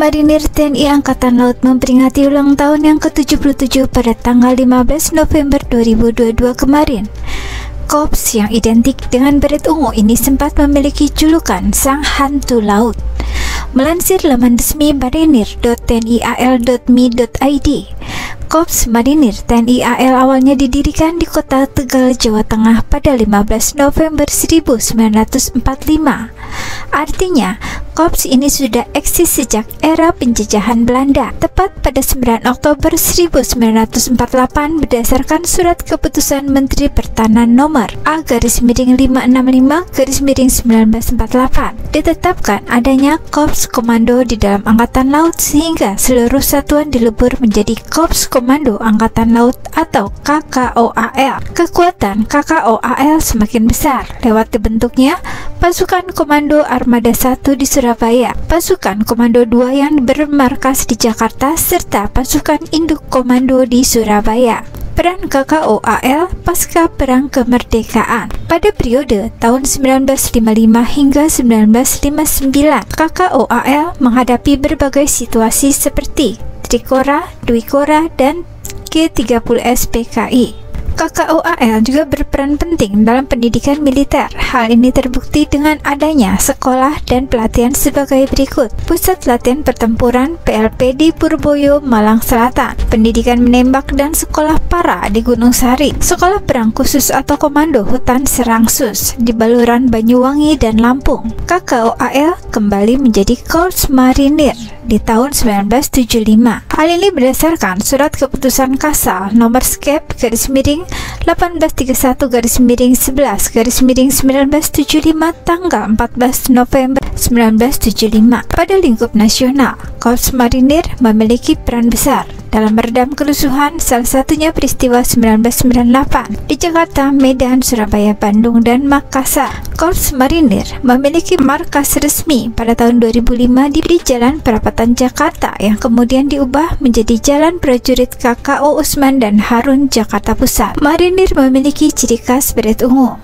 Marinir TNI Angkatan Laut memperingati ulang tahun yang ke-77 pada tanggal 15 November 2022 kemarin. Korps yang identik dengan beret ungu ini sempat memiliki julukan Sang Hantu Laut. Melansir laman resmi marinir.tnial.mi.id, Korps Marinir TNI AL awalnya didirikan di kota Tegal, Jawa Tengah pada 15 November 1945. Artinya, korps ini sudah eksis sejak era penjajahan Belanda, tepat pada 9 Oktober 1948 berdasarkan Surat Keputusan Menteri Pertahanan Nomor A/565/1948. Ditetapkan adanya Korps Komando di dalam Angkatan Laut sehingga seluruh satuan dilebur menjadi Korps Komando Angkatan Laut atau KKOAL. Kekuatan KKOAL semakin besar lewat dibentuknya Pasukan Komando Armada 1 di Surabaya, Pasukan Komando 2 yang bermarkas di Jakarta, serta Pasukan Induk Komando di Surabaya. Peran KKOAL pasca Perang Kemerdekaan. Pada periode tahun 1955 hingga 1959, KKOAL menghadapi berbagai situasi seperti Trikora, Dwikora, dan G30S PKI. KKOAL juga berperan penting dalam pendidikan militer. Hal ini terbukti dengan adanya sekolah dan pelatihan sebagai berikut: Pusat Latihan Pertempuran PLP di Purboyo, Malang Selatan, pendidikan menembak dan sekolah para di Gunung Sari, sekolah perang khusus atau komando hutan Serangsus di Baluran, Banyuwangi, dan Lampung. KKOAL kembali menjadi Korps Marinir di tahun 1975. Hal ini berdasarkan Surat Keputusan Kasal nomor /1831/11/1975 tanggal 14 November 1975. Pada lingkup nasional, Korps Marinir memiliki peran besar dalam meredam kerusuhan, salah satunya peristiwa 1998 di Jakarta, Medan, Surabaya, Bandung, dan Makassar. Korps Marinir memiliki markas resmi pada tahun 2005 di Jalan Perapatan Jakarta yang kemudian diubah menjadi Jalan Prajurit KKO Usman dan Harun, Jakarta Pusat. Marinir memiliki ciri khas beret ungu.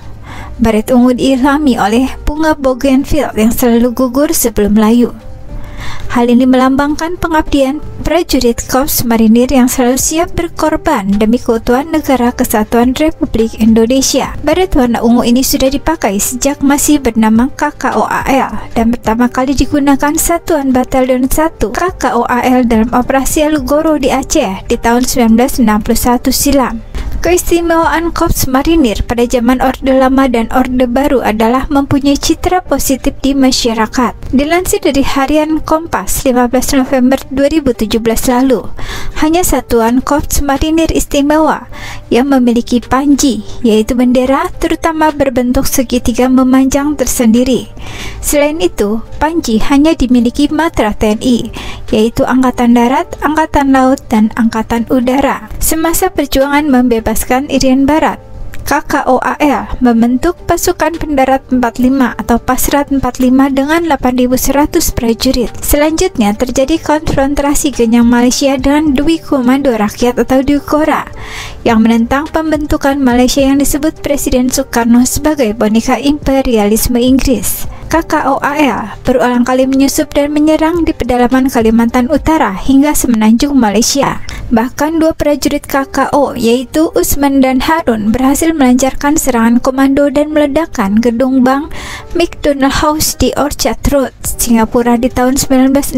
Beret ungu diilhami oleh bunga bougainville yang selalu gugur sebelum layu. Hal ini melambangkan pengabdian prajurit Korps Marinir yang selalu siap berkorban demi keutuhan Negara Kesatuan Republik Indonesia. Beret warna ungu ini sudah dipakai sejak masih bernama KKOAL dan pertama kali digunakan Satuan Batalion 1 KKOAL dalam Operasi Alugoro di Aceh di tahun 1961 silam. Keistimewaan Korps Marinir pada zaman Orde Lama dan Orde Baru adalah mempunyai citra positif di masyarakat. Dilansir dari harian Kompas 15 November 2017 lalu, hanya satuan Korps Marinir istimewa yang memiliki panji, yaitu bendera, terutama berbentuk segitiga memanjang tersendiri. Selain itu, panji hanya dimiliki matra TNI, yaitu Angkatan Darat, Angkatan Laut, dan Angkatan Udara. Semasa perjuangan membebaskan Irian Barat, KKOAL membentuk Pasukan Pendarat 45 atau Pasrat 45 dengan 8.100 prajurit. Selanjutnya terjadi konfrontasi Genyang Malaysia dengan Dwi Komando Rakyat atau Dwikora yang menentang pembentukan Malaysia yang disebut Presiden Soekarno sebagai boneka imperialisme Inggris. KKOAL berulang kali menyusup dan menyerang di pedalaman Kalimantan Utara hingga semenanjung Malaysia. Bahkan dua prajurit KKO yaitu Usman dan Harun berhasil melancarkan serangan komando dan meledakkan gedung bank McDonald House di Orchard Road, Singapura di tahun 1965.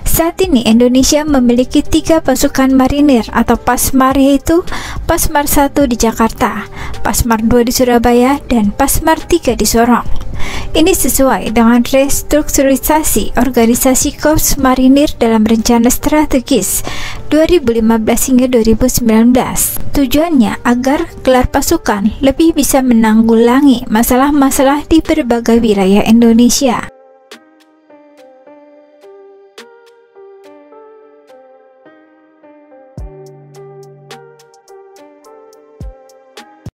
Saat ini Indonesia memiliki 3 pasukan marinir atau Pasmar, yaitu Pasmar 1 di Jakarta, Pasmar 2 di Surabaya, dan Pasmar 3 di Sorong. Ini sesuai dengan restrukturisasi organisasi Korps Marinir dalam rencana strategis 2015 hingga 2019. Tujuannya agar gelar pasukan lebih bisa menanggulangi masalah-masalah di berbagai wilayah Indonesia.